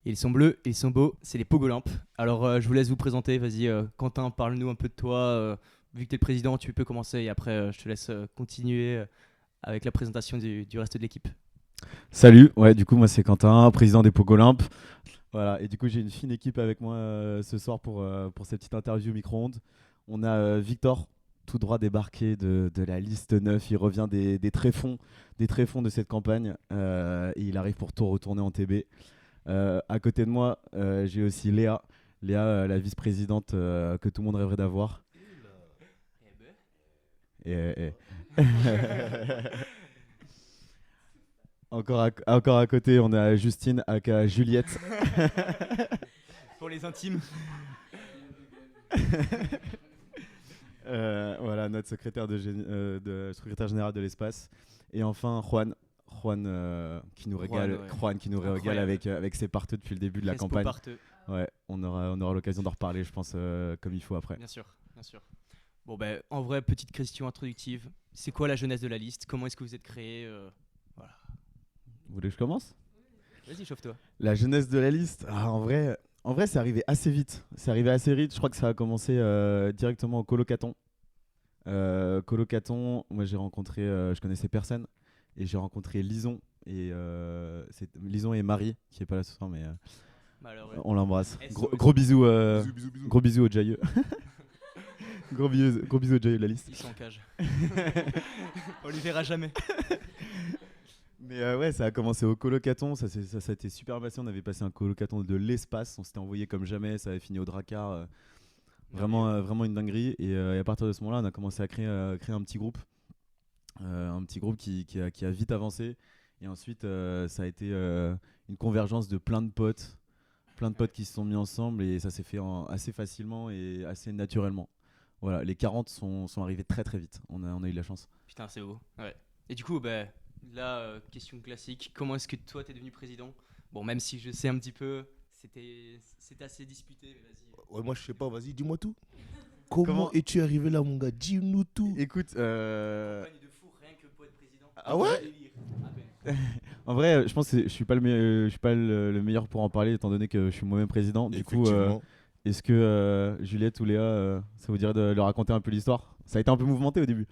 Ils sont bleus, ils sont beaux, c'est les Pogolympes. Alors je vous laisse vous présenter, vas-y Quentin, parle-nous un peu de toi. Vu que tu es le président, tu peux commencer et après je te laisse continuer avec la présentation du reste de l'équipe. Salut, ouais, du coup, moi c'est Quentin, président des Pogolympes. Voilà, et du coup, j'ai une fine équipe avec moi ce soir pour cette petite interview micro-ondes. On a Victor, tout droit débarqué de la liste 9. Il revient des tréfonds de cette campagne et il arrive pour tout retourner en TB. À côté de moi, j'ai aussi Léa, la vice-présidente que tout le monde rêverait d'avoir. Et- encore à côté, on a Justine, aka Juliette. Pour les intimes. Voilà, notre secrétaire, secrétaire général de l'espace. Et enfin, Juan qui nous régale, Ouais. Juan qui nous régale avec ses parteux depuis le début de la Crespo campagne. parteux. Ouais, on aura l'occasion d'en reparler, je pense, comme il faut après. Bien sûr, bien sûr. Bon ben, en vrai, petite question introductive. C'est quoi la jeunesse de la liste? Comment est-ce que vous êtes créé? Voilà. Vous voulez que je commence? Vas-y, chauffe-toi. La jeunesse de la liste, en vrai, c'est arrivé assez vite. C'est arrivé assez vite. Je crois que ça a commencé directement au colocaton. Colocaton, moi j'ai rencontré, je connaissais personne, et j'ai rencontré Lison c'est Lison et Marie qui est pas là ce soir, mais Malheureux. on l'embrasse. SOS. Gros bisous, Bisous. gros bisous au Jailleux. Gros bisous au Jailleux de la liste. Ils sont en cage. On les verra jamais. Mais ouais, ça a commencé au colocaton, ça a été super passé. On avait passé un colocaton de l'espace, on s'était envoyé comme jamais, ça avait fini au Drakkar. Vraiment une dinguerie. Et à partir de ce moment-là, on a commencé à créer un petit groupe. Qui a vite avancé. Et ensuite, ça a été une convergence de plein de potes qui se sont mis ensemble. Et ça s'est fait assez facilement et assez naturellement. Voilà, les 40 sont arrivés très très vite. On a eu de la chance. Putain, c'est beau. Ouais. Et du coup, ben, là, question classique. Comment est-ce que toi, t'es devenu président? Bon, même si je sais un petit peu, c'était assez disputé, mais vas-y. Ouais, moi je sais pas, vas-y, dis-moi tout. Comment Comment es-tu arrivé là, mon gars? Dis-nous tout. Écoute, Campagne de fou, rien que pour être président. Ah ouais? Délire. Ah ben. en vrai, je pense que je suis pas le meilleur pour en parler, étant donné que je suis moi-même président. Du coup, Effectivement. est-ce que Juliette ou Léa, ça vous dirait de leur raconter un peu l'histoire? Ça a été un peu mouvementé au début.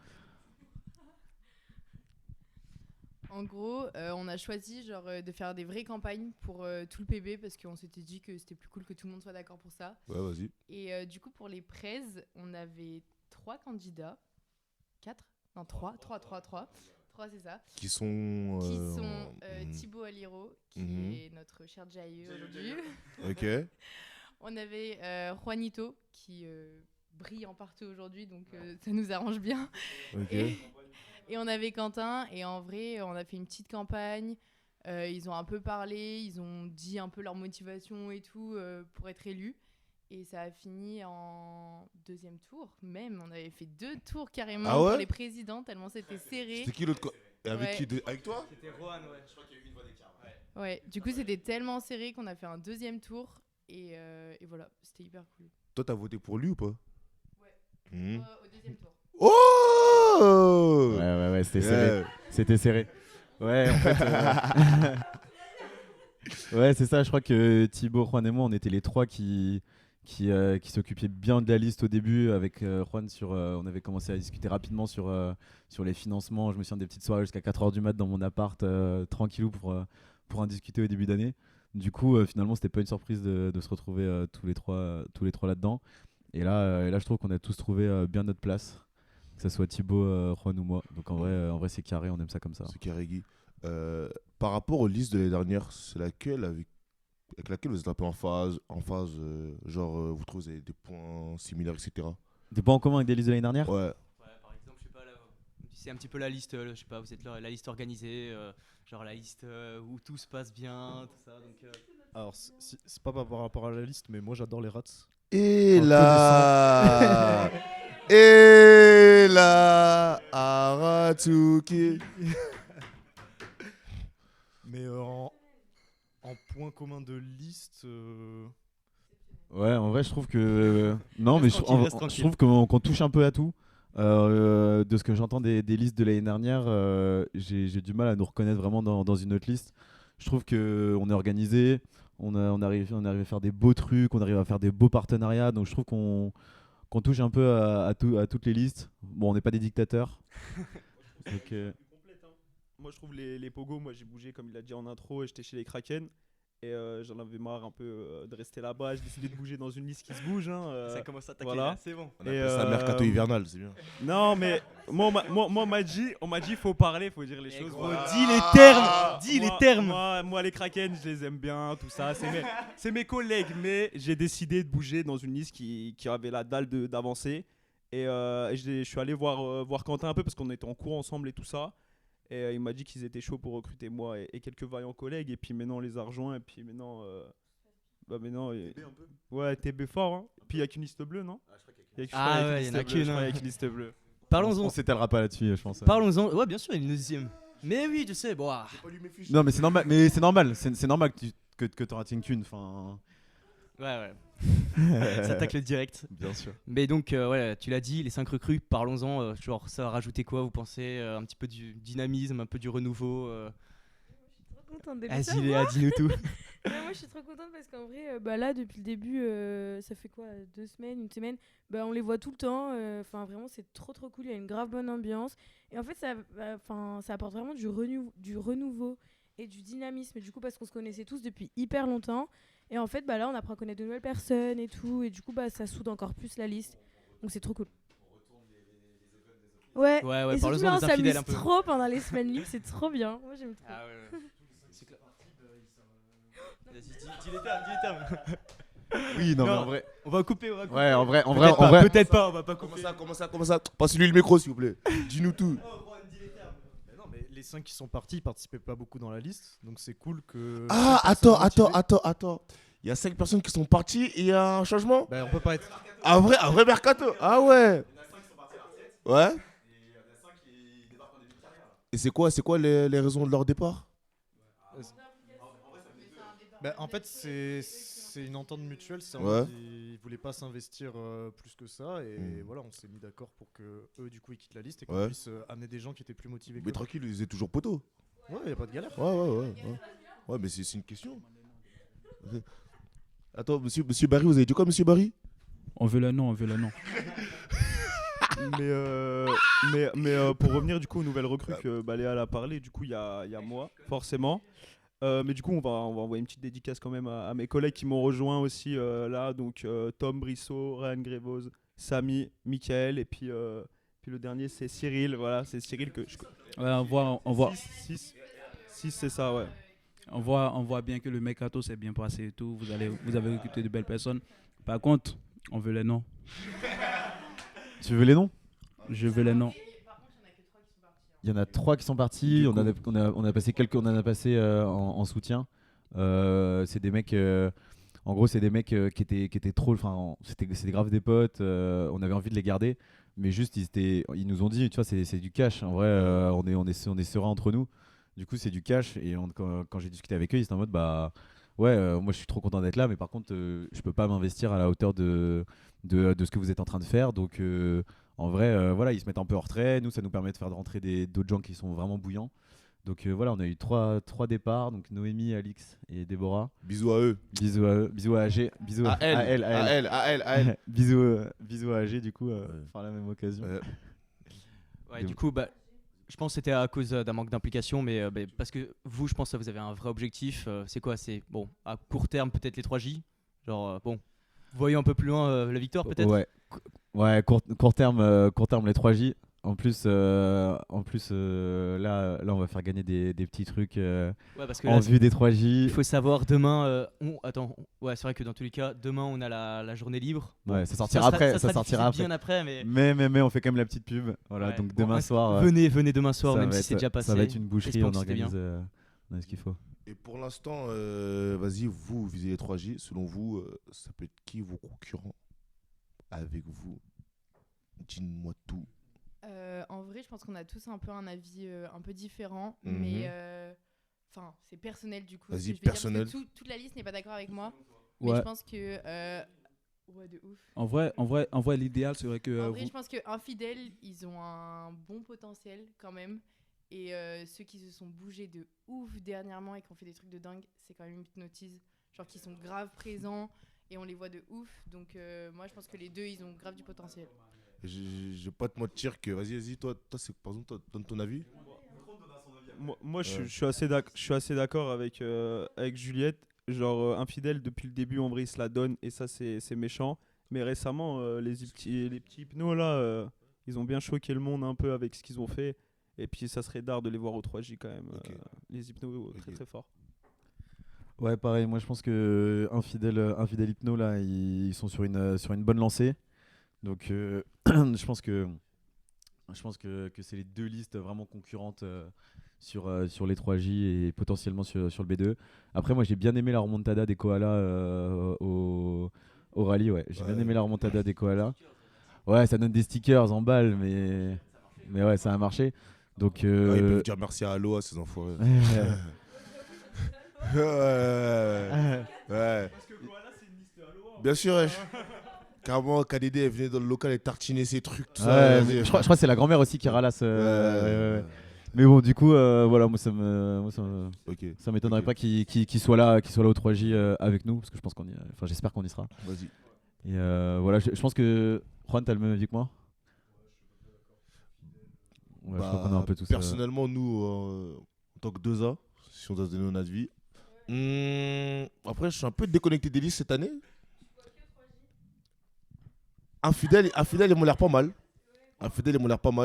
En gros, on a choisi de faire des vraies campagnes pour tout le PB parce qu'on s'était dit que c'était plus cool que tout le monde soit d'accord pour ça. Ouais, vas-y. Et du coup, pour les prêts, on avait 3 candidats. 4? Non, 3. 3, c'est ça. Qui sont. Qui sont Thibaut Aliro, qui Mhm. est notre cher Jailleux aujourd'hui. Ok. On avait Juanito, qui brille en partout aujourd'hui, donc ça nous arrange bien. Ok. Et on avait Quentin, et en vrai, on a fait une petite campagne. Ils ont un peu parlé, ils ont dit un peu leur motivation et tout pour être élus. Et ça a fini en 2e tour. Même, on avait fait 2 tours carrément Ah ouais pour les présidents, tellement c'était serré. C'était qui l'autre Avec Ouais. qui Avec toi? C'était Rohan, ouais. Ouais, du coup, c'était tellement serré qu'on a fait un 2e tour. Et voilà, c'était hyper cool. Toi, t'as voté pour lui ou pas? Ouais. Hmm. Au 2e tour. Oh Ouais, c'était Yeah. serré. C'était serré. Ouais, en fait. Ouais, c'est ça. Je crois que Thibaut, Juan et moi, on était les 3 qui s'occupaient bien de la liste au début. Avec Juan, on avait commencé à discuter rapidement sur les financements. Je me souviens des petites soirées jusqu'à 4h du mat dans mon appart, tranquillou pour en discuter au début d'année. Du coup, finalement, c'était pas une surprise de se retrouver tous les trois là-dedans. Et là, je trouve qu'on a tous trouvé bien notre place, que ce soit Thibaut, Juan ou moi. Donc en vrai, c'est carré, on aime ça comme ça. C'est carré, Guy. Par rapport aux listes de l'année dernière, c'est laquelle avec laquelle vous êtes un peu en phase, vous trouvez des points similaires, etc. Des points en commun avec des listes de l'année dernière? Ouais. Ouais, par exemple, je sais pas, là, c'est un petit peu la liste, je sais pas, vous êtes la liste organisée, genre la liste où tout se passe bien, tout ça. Donc, Alors, c'est pas par rapport à la liste, mais moi j'adore les rats. Et En là Et là Aratuki. Mais en point commun de liste, Ouais, en vrai, je trouve que. Non, mais Reste tranquille, reste je tranquille. trouve qu'on touche un peu à tout. De ce que j'entends des listes de l'année dernière, j'ai du mal à nous reconnaître vraiment dans une autre liste. Je trouve qu'on est organisé, on arrive à faire des beaux trucs, on arrive à faire des beaux partenariats. Donc je trouve qu'on touche un peu à toutes les listes. Bon, on n'est pas des dictateurs. Donc, Moi, je trouve les pogos, moi j'ai bougé comme il a dit en intro, et j'étais chez les Kraken. Et j'en avais marre un peu de rester là-bas. J'ai décidé de bouger dans une liste qui se bouge. Ça commence à attaquer voilà. là, c'est bon. On appelle ça mercato hivernal, c'est bien. Non, mais moi, on m'a dit, faut parler, faut dire les choses. gros, Voilà. dis les termes, dis les termes. Moi, les Kraken, je les aime bien, tout ça. C'est mes collègues, mais j'ai décidé de bouger dans une liste qui avait la dalle d'avancer. Et je suis allé voir Quentin un peu parce qu'on était en cours ensemble et tout ça. Et il m'a dit qu'ils étaient chauds pour recruter moi et quelques vaillants collègues. Et puis maintenant, on les a rejoints. Et puis maintenant. Ouais, TB fort. Hein. Puis il n'y a qu'une liste bleue, non? Ah ouais, il y en a qu'une. Je crois qu'il y a qu'une liste bleue. Parlons-en. on s'étalera pas là-dessus, je pense. Parlons-en. Ouais, bien sûr, il y a une deuxième. Mais oui, tu sais, bon. Non, mais c'est normal. C'est normal que t'en rates qu'une. Enfin, Ouais. Ça tacle direct. bien sûr. Mais donc, ouais, tu l'as dit, les 5 recrues, parlons-en. Genre, ça a rajouté quoi, vous pensez? Un petit peu du dynamisme, un peu du renouveau. Trop contente de Vas-y, Léa, dis-nous tout. Ouais, moi je suis trop contente parce qu'en vrai, là depuis le début, ça fait quoi, 2 semaines, une semaine, on les voit tout le temps. Enfin vraiment c'est trop cool, il y a une grave bonne ambiance. Et en fait ça apporte vraiment du renouveau et du dynamisme du coup parce qu'on se connaissait tous depuis hyper longtemps. Et en fait là on apprend à connaître de nouvelles personnes et tout. Et du coup ça soude encore plus la liste. Donc c'est trop cool. Ouais, Ouais, et surtout parlons-en là on des infidèles un s'amuse peu. trop pendant les semaines libres, c'est trop bien. Moi j'aime trop. Ah ouais. C'est clair. Vas-y, dis les termes. Oui, non, mais Non. en vrai. On va couper. Ouais, en vrai. Peut-être pas, on va pas couper. Comment ça Passe-lui le micro, s'il vous plaît. Dis-nous tout. Mais non, mais les 5 qui sont partis, ils participaient pas beaucoup dans la liste. Donc c'est cool que. Ah, cinq personnes attends. Il y a 5 personnes qui sont parties et il y a un changement. Ben, on peut pas être. Un vrai mercato. Ah ouais. Ouais. Et c'est quoi les raisons de leur départ? Ben, en fait, c'est une entente mutuelle. C'est en Ouais. mode, ils voulaient pas s'investir plus que ça. Et voilà, on s'est mis d'accord pour que eux, du coup, ils quittent la liste et qu'on Ouais. puisse amener des gens qui étaient plus motivés que Mais eux. tranquille, ils étaient toujours poteaux. Ouais, y a pas de galère. Ouais. Ouais, mais c'est une question. Attends, monsieur Barry, vous avez dit quoi, monsieur Barry? On veut le nom. mais pour revenir du coup aux nouvelles recrues que Léa a parlé, du coup il y a moi forcément. Mais du coup on va envoyer une petite dédicace quand même à mes collègues qui m'ont rejoint aussi là, donc Tom Brissot, Ryan Grévoz, Samy, Michael et puis le dernier c'est Cyril. Voilà, c'est Cyril que je... Ouais, on voit 6 c'est ça, ouais. On voit bien que le mercato s'est bien passé et tout. Vous avez recruté de belles personnes. Par contre, on veut les noms. Tu veux les noms? Je veux les noms. Il y en a 3 qui sont partis. On en a passé en soutien. C'est des mecs. En gros, c'est des mecs qui étaient trop. Enfin, c'était grave des potes. On avait envie de les garder, mais juste ils nous ont dit, tu vois, c'est du cash. En vrai, on est serein entre nous. Du coup, c'est du cash. Et quand j'ai discuté avec eux, ils étaient en mode ouais, moi je suis trop content d'être là, mais par contre, je peux pas m'investir à la hauteur de ce que vous êtes en train de faire. Donc, en vrai, voilà, ils se mettent un peu en retrait. Nous, ça nous permet de faire rentrer d'autres gens qui sont vraiment bouillants. Donc, voilà, on a eu trois départs. Donc, Noémie, Alix et Déborah. Bisous à eux. Bisous à eux. Bisous à AG. Bisous À elle. Bisous à AG, du coup, par la même occasion. Ouais, du coup, je pense que c'était à cause d'un manque d'implication, mais parce que vous, je pense que vous avez un vrai objectif. C'est quoi? C'est bon, à court terme, peut-être les 3J. Genre, bon, vous voyez un peu plus loin la victoire, peut-être? Ouais, court terme, les 3J. En plus, là, on va faire gagner des petits trucs Ouais, parce que en là, vue des 3J. il faut savoir, demain, ouais, c'est vrai que dans tous les cas, demain, on a la journée libre. Ouais, ça sortira après. Ça sortira bien après, mais Mais on fait quand même la petite pub. Voilà, ouais. donc Bon, demain soir. venez demain soir, ça même va si être- c'est déjà passé. Ça va être une boucherie, Espérons on que c'était organise ce qu'il faut. Et pour l'instant, vas-y, vous visez les 3J. Selon vous, ça peut être qui vos concurrents avec vous? Dites-moi tout. En vrai, je pense qu'on a tous un peu un avis un peu différent, Mhm. mais enfin, c'est personnel du coup. Vas-y, ce que je veux dire, personnel. parce que toute la liste n'est pas d'accord avec moi, mais Ouais. je pense que ouais, de ouf. En vrai, l'idéal serait que En vrai, je pense que Infidèles, ils ont un bon potentiel quand même, et ceux qui se sont bougés de ouf dernièrement et qui ont fait des trucs de dingue, c'est quand même Hypnotise. genre qui sont grave présents et on les voit de ouf. Donc moi je pense que les deux ils ont grave du potentiel. Je vais pas te mentir que. Vas-y, toi c'est, par exemple, toi, donne ton avis. Moi, je suis assez d'accord avec Juliette. Genre, infidèle, depuis le début, en vrai, il se la donne et ça, c'est méchant. Mais récemment, les petits hypnos, là, ils ont bien choqué le monde un peu avec ce qu'ils ont fait. Et puis, ça serait d'art de les voir au 3J quand même. Ok. Les hypnos, très très forts. Ouais, pareil, moi je pense que Infidèle Hypno, là, ils sont sur une bonne lancée. Donc, je pense que c'est les deux listes vraiment concurrentes sur les 3J et potentiellement sur le B2. Après, moi j'ai bien aimé la remontada des Koalas au rallye. Ouais. J'ai bien aimé la remontada des Koalas. Ouais, ça donne des stickers en balle, mais ouais, ça a marché. Donc, Ils peuvent dire merci à Aloha, ces enfoirés. Ouais. Parce que Koala, c'est une liste Aloha. Bien sûr, wesh. Carrément, KDD, elle venait dans le local et tartiner ses trucs, tout Ouais, ça. mais je crois que c'est la grand-mère aussi qui ralasse. Ouais. Mais bon, du coup, voilà, moi ça m'étonnerait Ok. pas qu'il soit là au 3J avec nous, parce que je pense j'espère qu'on y sera. Vas-y. Et voilà, je pense que Juan, t'as le même avis que moi. Ouais, je crois qu'on est un peu tous. Personnellement, nous, en tant que 2A, si on doit se donner notre vie, après, je suis un peu déconnecté des listes cette année. Infidèle, ils m'ont l'air pas mal.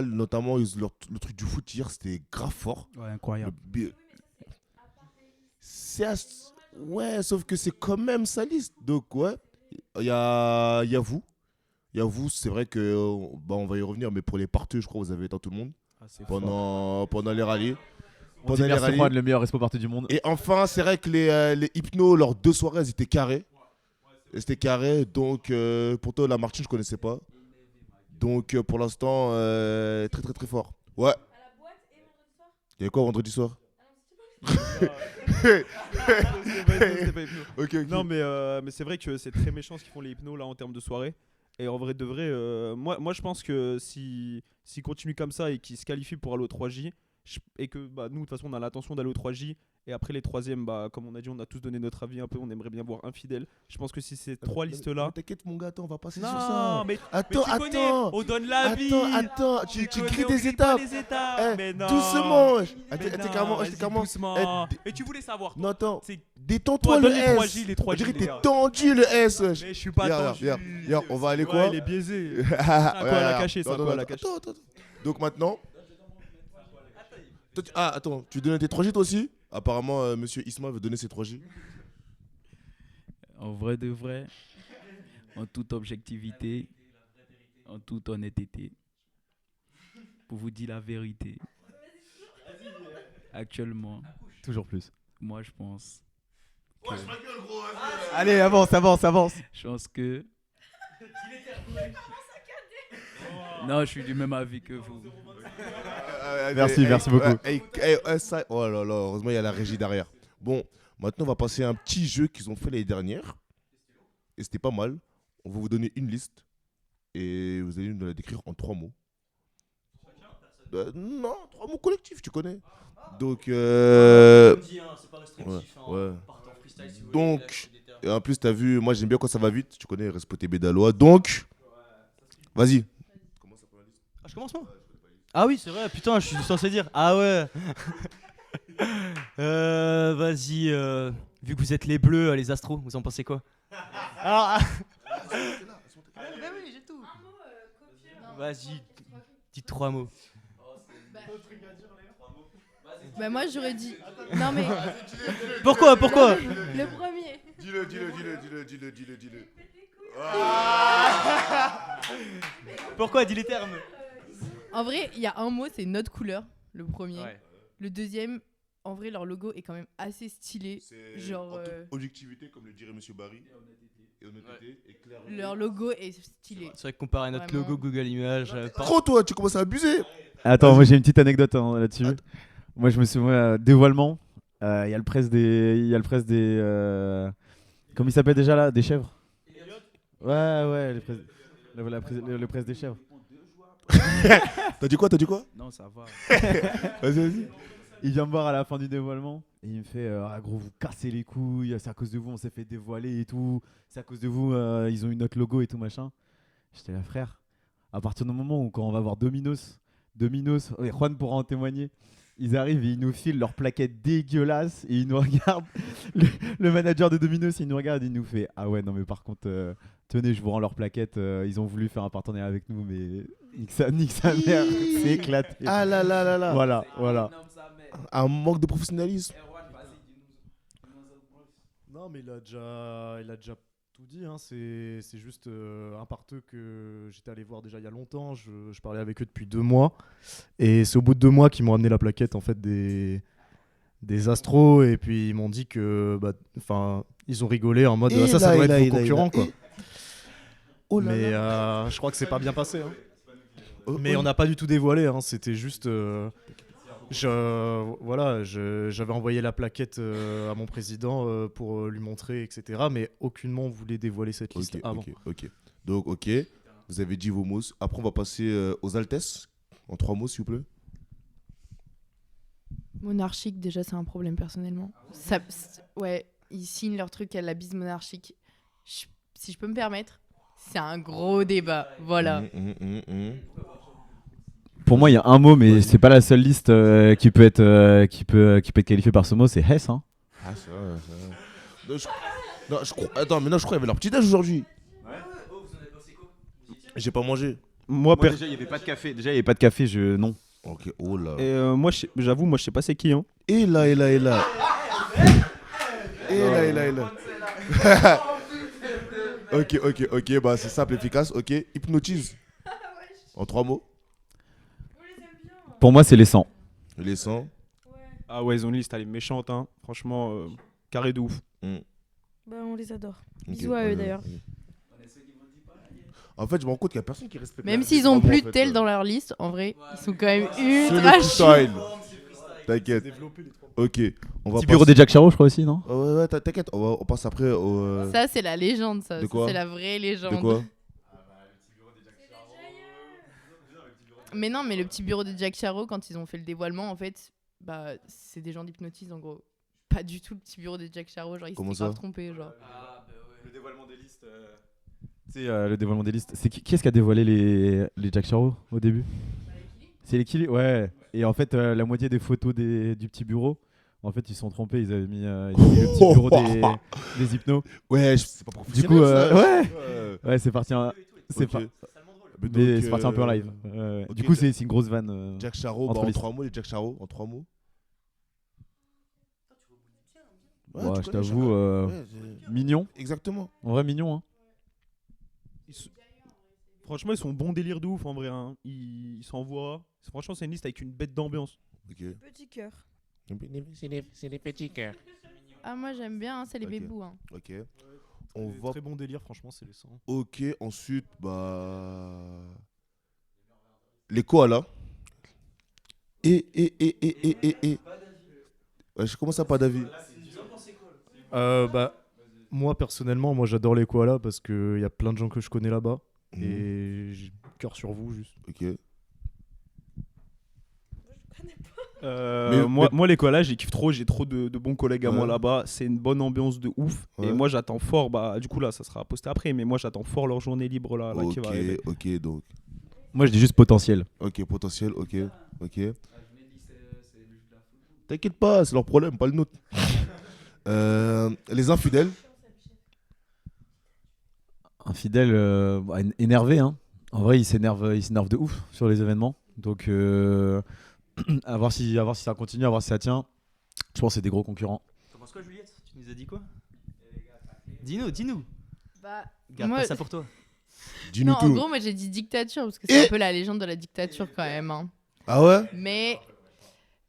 Notamment le truc du foot hier, c'était grave fort. Ouais, incroyable. Ouais, sauf que c'est quand même sa liste. Donc, ouais, il y a vous. C'est vrai que on va y revenir, mais pour les parteux, je crois que vous avez éteint tout le monde pendant les rallyes. On dit merci Juan, le meilleur respo partout du monde. Et enfin, c'est vrai que les hypnos, leurs 2 soirées, elles étaient carrées. Donc pour toi, la Martine, je connaissais pas. Donc pour l'instant, très très très fort. Ouais. Il y avait quoi vendredi soir? Ok. Non, mais c'est vrai que c'est très méchant ce qu'ils font les hypnos là en termes de soirée. Et en vrai de vrai, moi je pense que s'ils continuent comme ça et qu'ils se qualifient pour aller au 3J, et que nous de toute façon on a l'intention d'aller au 3J, et après les troisièmes, comme on a dit, on a tous donné notre avis un peu, on aimerait bien voir Infidèle. Je pense que si ces trois listes là. T'inquiète mon gars, attends, on va passer Non, sur ça. mais Attends, tu connais, on donne l'avis. Attends, tu connais, cries on des crie étapes. pas les étapes. Mais non. Doucement. Mais T'es non, carrément. vas-y, doucement. Et tu voulais savoir. Non, attends. C'est- Détends-toi Toi, le donne les S. 3J, les 3J, On dirait que les t'es gars. tendu le S. Wesh. Mais je suis pas tendu. Regarde, on va aller Ouais, quoi? il est biaisé. Ouais, C'est un quoi à la cacher, c'est un non, quoi à la non, cacher. attends. Donc maintenant. Attends, tu donnes tes 3J toi aussi? Apparemment, monsieur Isma veut donner ses 3J. En vrai de vrai, en toute objectivité, en toute honnêteté, pour vous dire la vérité, actuellement, Toujours plus. moi je pense, Allez, avance. je pense que... Non, je suis du même avis que vous. Merci beaucoup. Oh là là, heureusement il y a la régie derrière. Bon, maintenant on va passer à un petit jeu qu'ils ont fait l'année dernière. Et c'était pas mal. On va vous donner une liste. Et vous allez nous la décrire en 3 mots. Non, 3 mots collectifs, tu connais. Donc, c'est pas restrictif. ouais. Donc, et en plus, t'as vu, moi j'aime bien quand ça va vite. Tu connais, respecter Bédalois. Donc, vas-y. Ah, je commence moi. Ah oui, c'est vrai, putain, je suis censé dire. Ah ouais. Vas-y, vu que vous êtes les bleus, les astros, vous en pensez quoi? Alors, oui, j'ai tout. Vas-y, dis 3 mots. Bah moi j'aurais dit. Non mais. Pourquoi Le premier. Dis-le. Pourquoi? Dis les termes. En vrai, il y a un mot, c'est notre couleur, le premier. Ouais. Le deuxième, en vrai, leur logo est quand même assez stylé. C'est Genre, en toute objectivité, comme le dirait Monsieur Barry. Et honnêteté, et clarté. leur logo est stylé. C'est vrai que comparé à notre Vraiment. logo Google Images. Trop toi, tu commences à abuser. Attends, moi j'ai une petite anecdote là-dessus. Moi je me souviens dévoilement. Il y a le presse des. Comment il s'appelle déjà là? Des chèvres. Ouais, le presse des chèvres. T'as dit quoi? Non, ça va. Vas-y. Il vient me voir à la fin du dévoilement Et il me fait ah, gros, vous cassez les couilles, c'est à cause de vous, on s'est fait dévoiler et tout. C'est à cause de vous, ils ont eu notre logo et tout machin. J'étais là, frère. À partir du moment où quand on va voir Domino's, et Juan pourra en témoigner, ils arrivent et ils nous filent leurs plaquettes dégueulasses et ils nous regardent. Le manager de Domino's, il nous regarde et il nous fait ah ouais, non mais par contre, tenez, je vous rends leurs plaquettes. Ils ont voulu faire un partenariat avec nous, mais nique sa mère, c'est éclaté. Ah là là là là. Voilà. Un manque de professionnalisme. Non, mais il a déjà tout dit. Hein. C'est juste un parteux que j'étais allé voir déjà il y a longtemps. Je parlais avec eux depuis 2 mois. Et c'est au bout de 2 mois qu'ils m'ont amené la plaquette en fait, des Astros. Et puis ils m'ont dit que. Ils ont rigolé en mode ça doit être vos concurrents. Quoi. Oh là mais là. je crois que c'est pas bien passé. Hein. Oh. Mais on n'a pas du tout dévoilé. Hein. C'était juste. J'avais envoyé la plaquette à mon président pour lui montrer, etc. Mais aucunement on voulait dévoiler cette liste avant. Ok. Donc, vous avez dit vos mots. Après, on va passer aux Altesses. En 3 mots, s'il vous plaît. Monarchique, déjà, c'est un problème personnellement. Ouais, ils signent leur truc à la bise monarchique. Si je peux me permettre, c'est un gros débat. Voilà. Pour moi, il y a un mot, mais c'est pas la seule liste qui peut être qualifiée par ce mot, c'est Hess. Hein. Ah, c'est vrai. Je crois. Attends, mais non, je crois qu'il y avait leur petit déj aujourd'hui. Ouais. J'ai pas mangé. Moi déjà, il n'y avait pas de café. Non. Ok, oh là. Et j'avoue, je sais pas c'est qui. Hein. Et là. Ok, bah c'est simple, efficace. Ok, hypnotise. En 3 mots. Pour moi, c'est les 100. Les 100. Ah ouais, ils ont une liste, elle est méchante. Hein. Franchement, carré de ouf. Bah, on les adore. Ok, Bisous à eux d'ailleurs. En fait, je me rends compte qu'il y a personne qui respecte. Même s'ils ont plus de tel dans leur liste, en vrai, ils sont quand même C'est ultra le chauds. freestyle. T'inquiète. Ok. On va Petit bureau des Jack Charo, je crois aussi, non? Ouais, t'inquiète. On passe après au. Ça, c'est la légende, ça. De quoi? C'est la vraie légende. De quoi? Mais non, mais le petit bureau de Jack Charo, quand ils ont fait le dévoilement, en fait, bah, c'est des gens d'hypnotise, en gros. Pas du tout le petit bureau de Jack Charo, genre, ils s'étaient grave trompés, genre. Le dévoilement des listes. Tu sais, le dévoilement des listes. C'est qui est-ce qui a dévoilé les Jack Charo au début? C'est les Kili, ouais. Et en fait, la moitié des photos du petit bureau, en fait, ils se sont trompés. Ils avaient mis le petit bureau des hypnos. Ouais, c'est pas professionnel. Du coup, ça. ouais, c'est parti. C'est parti un peu en live. Ok, du coup, c'est une grosse vanne. Jack Charo, entre en listes. 3 mots, les Jack Charo, en 3 mots. Ouais, tu je connais t'avoue, chacun. mignon. Exactement. En vrai, mignon. Hein. Franchement, ils sont bons délire de ouf en vrai. Hein. Ils s'envoient. Franchement, c'est une liste avec une bête d'ambiance. Ok. Petit cœur. C'est les petits cœurs. Ah, moi, j'aime bien, hein, c'est les Ok. bébous. Hein. Ok. On va. Très bon délire, franchement, c'est les 100. Ok, ensuite, bah. Les koalas. Et. Ouais, je commence à pas d'avis. Moi, personnellement, j'adore les koalas parce qu'il y a plein de gens que je connais là-bas. Et j'ai cœur sur vous, juste. Ok. Moi, les koalas, j'y kiffe trop. J'ai trop de bons collègues à moi Ouais. là-bas. C'est une bonne ambiance de ouf. Ouais. Et moi, j'attends fort. Bah, du coup, là, ça sera posté après. Mais moi, j'attends fort leur journée libre là qui va arriver. Ok, donc. Moi, je dis juste potentiel. Ok, potentiel, ok. T'inquiète pas, c'est leur problème, pas le nôtre. Les infidèles. Un fidèle énervé. Hein. En vrai, il s'énerve de ouf sur les événements. Donc, à voir si ça continue, à voir si ça tient. Je pense que c'est des gros concurrents. T'en penses quoi, Juliette? Tu nous as dit quoi? Dis-nous. Bah, Garde moi- pas ça pour toi. Dis-nous Non, en tout. gros, moi, j'ai dit dictature parce que c'est un peu la légende de la dictature quand même. Hein. Ah ouais? Mais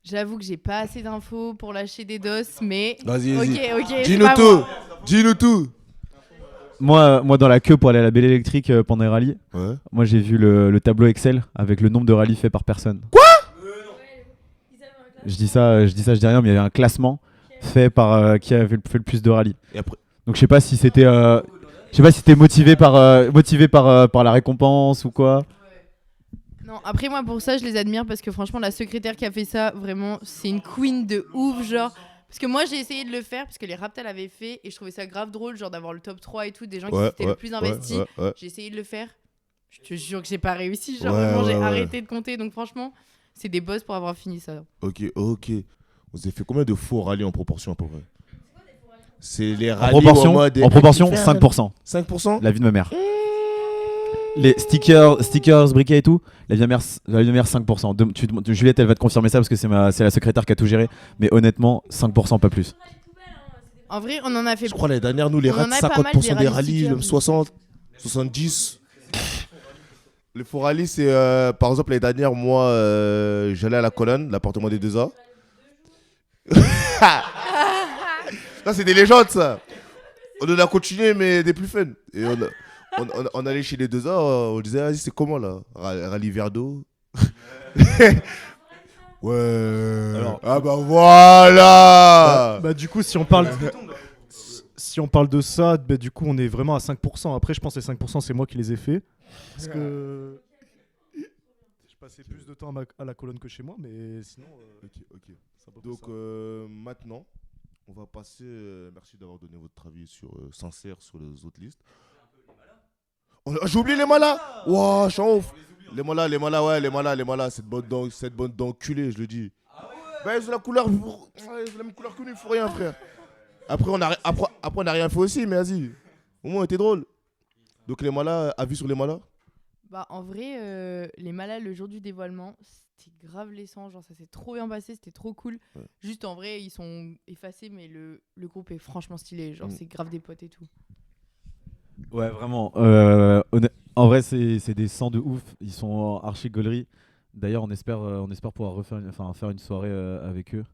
j'avoue que j'ai pas assez d'infos pour lâcher des doses, mais. Vas-y. Ok, c'est Dis-nous pas tout. moi. Dis-nous tout. Moi, dans la queue pour aller à la Belle Électrique pendant les rallyes, Ouais. moi j'ai vu le tableau Excel avec le nombre de rallyes faits par personne. Je dis ça, je dis rien, mais il y avait un classement fait par qui avait fait le plus de rallyes. Et après. Donc je sais pas si c'était motivé par la récompense ou quoi. Non, après, moi, pour ça, je les admire parce que franchement, la secrétaire qui a fait ça, vraiment, c'est une queen de ouf, genre. Parce que moi j'ai essayé de le faire parce que les Raptors l'avaient fait et je trouvais ça grave drôle, genre d'avoir le top 3 et tout, des gens qui étaient le plus investis. J'ai essayé de le faire. Je te jure que j'ai pas réussi. Genre vraiment j'ai arrêté de compter. Donc franchement, c'est des boss pour avoir fini ça. Ok. Vous avez fait combien de faux rallyes en proportion à peu près? C'est les rallyes en proportion 5%. 5%. La vie de ma mère. Les stickers, briquets et tout, la vie de ma mère 5%. Juliette, elle va te confirmer ça parce que c'est la secrétaire qui a tout géré. Mais honnêtement, 5%, pas plus. En vrai, on en a fait. Je crois l'année dernière, nous, les rats, 50% des rallyes, même 60, 70. Les faux rallyes, c'est par exemple l'année dernière, moi, j'allais à la colonne, l'appartement des 2A. Ça, c'est des légendes, ça. On en a continué, mais des plus fun. Et on allait chez les 2A, on disait, vas-y, c'est comment là? Rallye verre d'eau. Ouais. Alors, ah bah voilà. Bah du coup, si on parle de ça, bah, du coup, on est vraiment à 5%. Après, je pense que les 5%, c'est moi qui les ai faits. Parce que je passais plus de temps à la colonne que chez moi, mais sinon... Ok. Donc maintenant, on va passer... merci d'avoir donné votre avis sincère sur les autres listes. J'ai oublié les malas. Wow, je suis en ouf. Les malas, cette bande d'enculés, je le dis. Bah, ils ont la même couleur que nous, il faut rien, frère. Après, on a rien fait aussi, mais vas-y. Au moins, t'es drôle. Donc, les malas, avis sur les malas? Bah, en vrai, les malas, le jour du dévoilement, c'était grave laissant. Genre, ça s'est trop bien passé, c'était trop cool. Ouais. Juste, en vrai, ils sont effacés, mais le groupe est franchement stylé. Genre, c'est grave des potes et tout. Ouais, vraiment. En vrai, c'est des sangs de ouf. Ils sont archi gauleries. D'ailleurs, on espère pouvoir faire une soirée avec eux.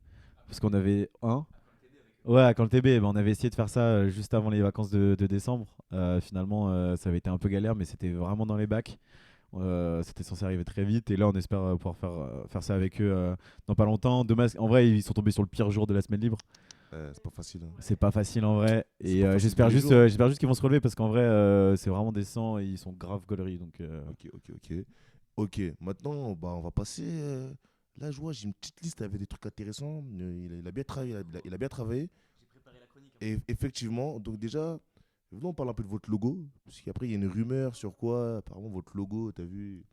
Parce qu'on avait Ouais, quand le TB, on avait essayé de faire ça juste avant les vacances de décembre. Finalement, ça avait été un peu galère, mais c'était vraiment dans les bacs. C'était censé arriver très vite. Et là, on espère pouvoir faire ça avec eux dans pas longtemps. Dommage, en vrai, ils sont tombés sur le pire jour de la semaine libre. C'est pas facile. Hein. C'est pas facile en vrai. Et j'espère juste qu'ils vont se relever parce qu'en vrai, c'est vraiment décent et ils sont grave gauleries. Donc, Ok, maintenant, on va passer. Là, je vois, j'ai une petite liste avec des trucs intéressants. Il a bien travaillé. Il a bien travaillé. J'ai préparé la chronique. Et effectivement, donc déjà, venons on parle un peu de votre logo. Parce qu'après, il y a une rumeur sur quoi. Apparemment, votre logo, t'as vu,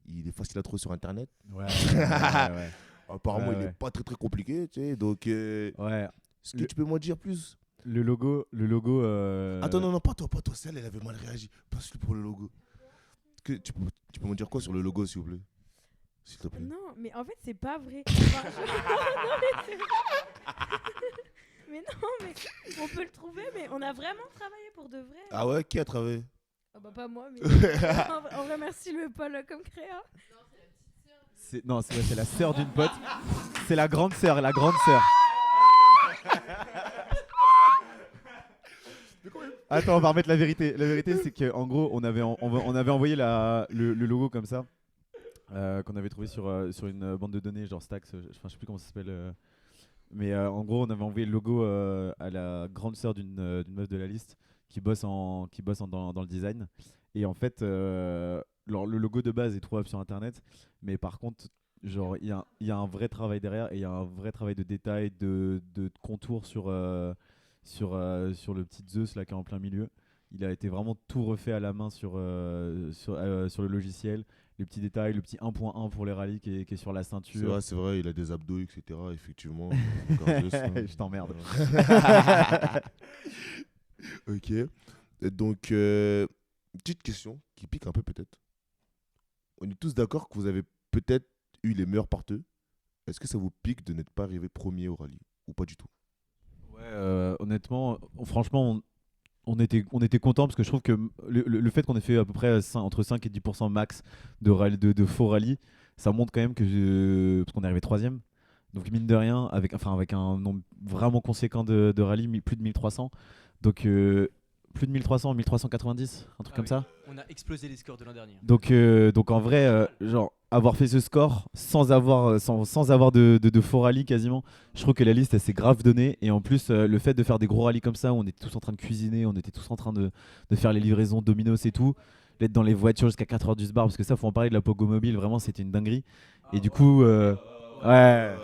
il est facile à trouver sur Internet. Ouais. Apparemment, il est pas très très compliqué. Tu sais, donc, est-ce que tu peux m'en dire plus? Le logo. Attends, non, pas toi. Celle, elle avait mal réagi. Passe-le pour le logo. Tu peux me dire quoi sur le logo, s'il vous plaît? S'il te plaît. Non, mais en fait, c'est pas vrai. Mais non, mais on peut le trouver, mais on a vraiment travaillé pour de vrai. Ah ouais, qui a travaillé? Ah bah pas moi, mais on remercie le Paul comme créa. Non, c'est la sœur d'une pote. C'est la grande sœur. Attends, on va remettre la vérité. La vérité, c'est qu'en gros, on avait envoyé le logo comme ça, qu'on avait trouvé sur une bande de données, genre Stax, je sais plus comment ça s'appelle. Mais en gros, on avait envoyé le logo à la grande sœur d'une meuf de la liste qui bosse dans le design. Et en fait, le logo de base est trouvable sur Internet, mais par contre, genre il y a un vrai travail derrière et il y a un vrai travail de détail, de contour sur le petit Zeus là qui est en plein milieu. Il a été vraiment tout refait à la main sur le logiciel. Les petits détails, le petit 1.1 pour les rallyes qui est sur la ceinture. C'est vrai, il a des abdos, etc. Effectivement. Je t'emmerde. Ok. Donc, petite question qui pique un peu peut-être. On est tous d'accord que vous avez peut-être eu les meilleurs parteux. Est-ce que ça vous pique de n'être pas arrivé premier au rallye ou pas du tout? Ouais, honnêtement, franchement, on était content parce que je trouve que le fait qu'on ait fait à peu près entre 5 et 10% max de faux rallye, ça montre quand même parce qu'on est arrivé 3ème. Donc mine de rien, avec un nombre vraiment conséquent de rallyes, plus de 1300. Donc plus de 1300, 1390, un truc comme ça. On a explosé les scores de l'an dernier. Donc en vrai, genre avoir fait ce score sans avoir de faux rallyes quasiment, je trouve que la liste elle s'est grave donnée. Et en plus, le fait de faire des gros rallyes comme ça, où on était tous en train de cuisiner, on était tous en train de faire les livraisons Domino's et tout, d'être dans les voitures jusqu'à 4h du bar, parce que ça, faut en parler de la Pogo Mobile, vraiment c'était une dinguerie. Et du coup, ouais,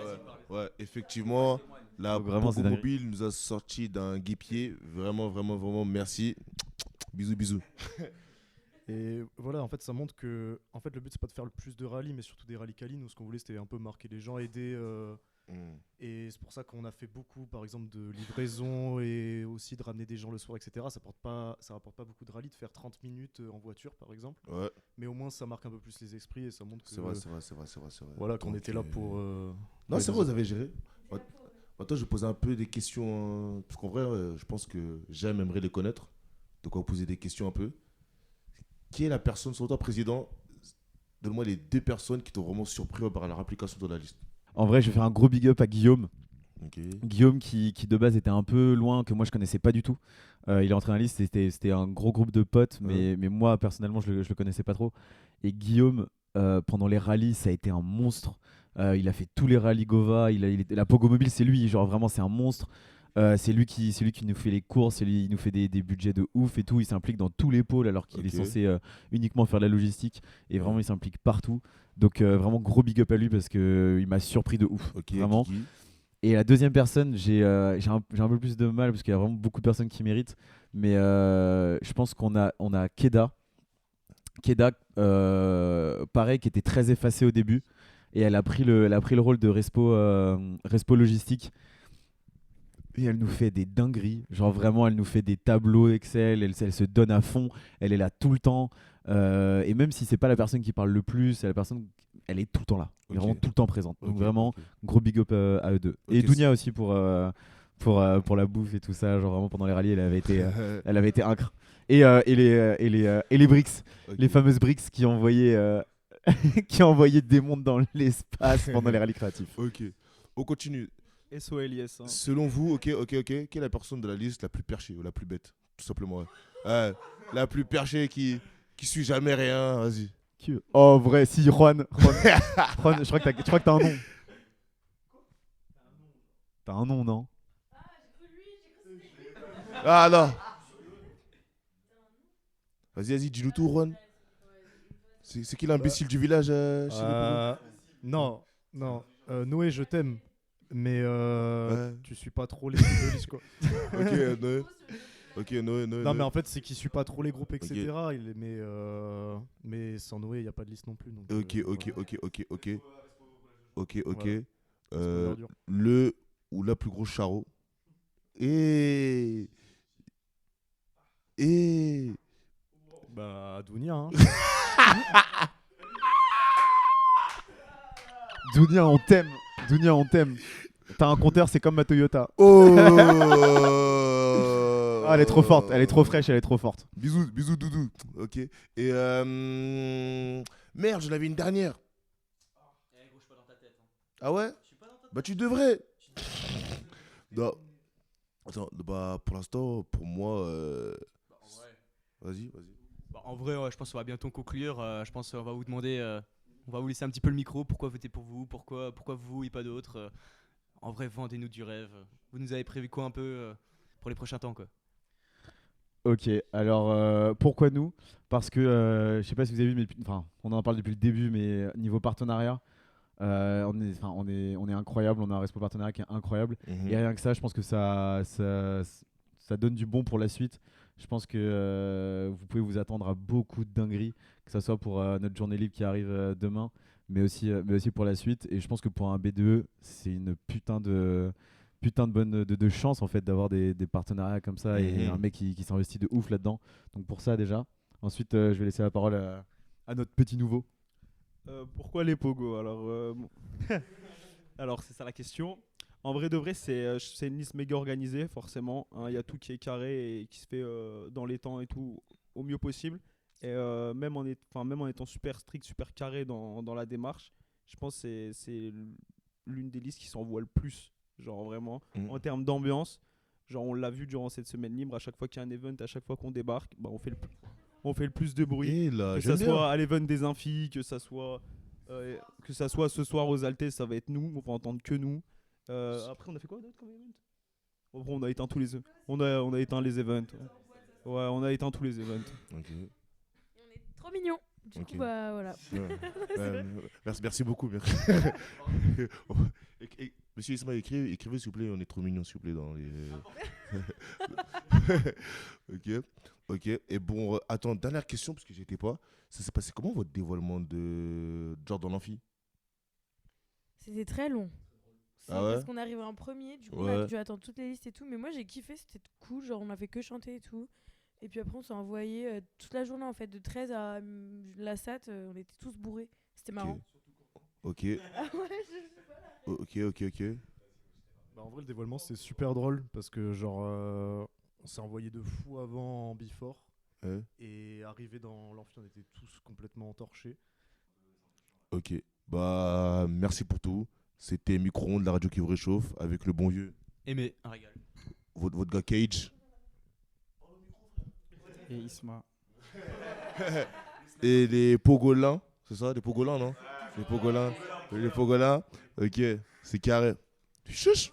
effectivement. La Donc vraiment, c'est dingue. Mobile nous a sorti d'un guépier. Vraiment, vraiment, vraiment, merci. Bisous, bisous. Et voilà, en fait, ça montre que en fait, le but, c'est pas de faire le plus de rallyes, mais surtout des rallyes quali. Nous, ce qu'on voulait, c'était un peu marquer les gens, aider. Et c'est pour ça qu'on a fait beaucoup, par exemple, de livraison et aussi de ramener des gens le soir, etc. Ça rapporte pas beaucoup de rallyes de faire 30 minutes en voiture, par exemple. Ouais. Mais au moins, ça marque un peu plus les esprits et ça montre que C'est vrai. voilà, qu'on Donc, était là pour. Non, c'est vrai, vous avez géré. Maintenant, je vais poser un peu des questions. Parce qu'en vrai, je pense que j'aime, aimerais les connaître. Donc, on va poser des questions un peu. Qui est la personne, sur toi, président? Donne-moi les 2 personnes qui t'ont vraiment surpris par leur application de la liste. En vrai, je vais faire un gros big up à Guillaume. Ok. Guillaume qui de base était un peu loin, que moi je connaissais pas du tout. Il est entré dans la liste, c'était un gros groupe de potes, mais moi personnellement je le connaissais pas trop. Et Guillaume, pendant les rallyes, ça a été un monstre. Il a fait tous les rallyes Gova, la Pogo Mobile c'est lui, genre vraiment c'est un monstre. C'est lui qui nous fait les courses, il nous fait des budgets de ouf et tout. Il s'implique dans tous les pôles alors qu'il est censé uniquement faire de la logistique. Et vraiment, il s'implique partout. Donc, vraiment, gros big up à lui parce qu'il m'a surpris de ouf. Vraiment. Et la deuxième personne, j'ai un peu plus de mal parce qu'il y a vraiment beaucoup de personnes qui méritent. Mais je pense qu'on a Keda. Keda, pareil, qui était très effacée au début. Et elle a pris le rôle de Respo Logistique. Et elle nous fait des dingueries, genre vraiment elle nous fait des tableaux Excel, elle se donne à fond, elle est là tout le temps, et même si c'est pas la personne qui parle le plus, elle est tout le temps là, vraiment tout le temps présente, donc vraiment gros big up à eux deux. Et Dounia aussi pour la bouffe et tout ça, genre vraiment pendant les rallyes elle avait été incre. Et les bricks, les fameuses bricks qui envoyaient des mondes dans l'espace pendant les rallyes créatifs. Ok, on continue. SOLIS. Hein. Selon vous, ok, quelle est la personne de la liste la plus perchée ou la plus bête? Tout simplement. La plus perchée qui suit jamais rien, vas-y. Oh, vrai, si, Juan. Juan, je crois que t'as un nom. T'as un nom, non? Ah non. Vas-y, dis-nous tout, Juan. C'est qui l'imbécile du village chez les Non. Noé, je t'aime. Mais tu suis pas trop les polices quoi. Ok, Noé. Non, mais en fait, c'est qu'il suit pas trop les groupes, etc. Mais sans Noé, il n'y a pas de liste non plus. Donc, Ok. Le ou la plus grosse charo. Et. Bah, Dounia. Hein. Dounia, on t'aime. T'as un compteur, c'est comme ma Toyota. Oh. Elle est trop forte, elle est trop fraîche, elle est trop forte. Bisous, doudou. Ok. Et merde, j'en avais une dernière. Gros, je suis pas dans ta tête. Ah ouais? Bah tu devrais. Non. Attends, bah pour l'instant, pour moi. Vas-y. Bah, en vrai, je pense qu'on va bientôt conclure. Je pense qu'on va vous demander, on va vous laisser un petit peu le micro. Pourquoi voter pour vous? Pourquoi vous et pas d'autres? En vrai, vendez-nous du rêve. Vous nous avez prévu quoi un peu pour les prochains temps quoi? Ok, alors pourquoi nous? Parce que je sais pas si vous avez vu, mais on en parle depuis le début, mais niveau partenariat, on est incroyable, on a un Respo partenariat qui est incroyable. Et rien que ça, je pense que ça donne du bon pour la suite. Je pense que vous pouvez vous attendre à beaucoup de dingueries, que ce soit pour notre journée libre qui arrive demain, mais aussi pour la suite. Et je pense que pour un B2E, c'est une putain de bonne de chance en fait d'avoir des partenariats comme ça et un mec qui s'investit de ouf là-dedans. Donc pour ça déjà. Ensuite, je vais laisser la parole à notre petit nouveau. Pourquoi les Pogo? Alors c'est ça la question. En vrai de vrai, c'est une liste méga organisée forcément. Il y a tout qui est carré et qui se fait dans les temps et tout au mieux possible. Et même en étant super strict, super carré dans la démarche, je pense que c'est l'une des listes qui s'envoie le plus. Genre vraiment, en termes d'ambiance, genre on l'a vu durant cette semaine libre, à chaque fois qu'il y a un event, à chaque fois qu'on débarque, bah on fait le plus de bruit. Là, que ça soit à l'event des infis, que ça soit ce soir aux Altesses, ça va être nous, on va entendre que nous. Après on a fait quoi d'autre comme event? Bon, on a éteint tous les on a éteint les events. Ouais, on a éteint tous les events. On est trop mignons. Du Ok. coup, bah voilà. Ouais. Merci beaucoup. Merci. Monsieur Isma, écrivez s'il vous plaît, on est trop mignons s'il vous plaît dans les. Ok, ok. Et bon, attends, dernière question parce que j'étais pas. Ça s'est passé comment votre dévoilement de genre dans l'amphi? C'était très long. Ah ouais? Parce qu'on arrivait en premier, du coup on a Ouais. dû attendre toutes les listes et tout. Mais moi j'ai kiffé, c'était cool. Genre on a fait que chanter et tout. Et puis après on s'est envoyé toute la journée en fait, de 13 à la SAT, on était tous bourrés. C'était marrant. Ok, Ah ouais, je sais pas. ok. Bah, en vrai, le dévoilement, c'est super drôle parce que, genre, on s'est envoyé de fou avant en before. Ouais. Et arrivé dans l'amphi, on était tous complètement entorchés. Ok. Bah, merci pour tout. C'était Micro-ondes, la radio qui vous réchauffe, avec le bon vieux. Aimé, un régal. Votre gars Cage. Et Isma. Et les pogolins. C'est ça, des pogolins, non? Les pogolins. Ok, c'est carré. Chuch.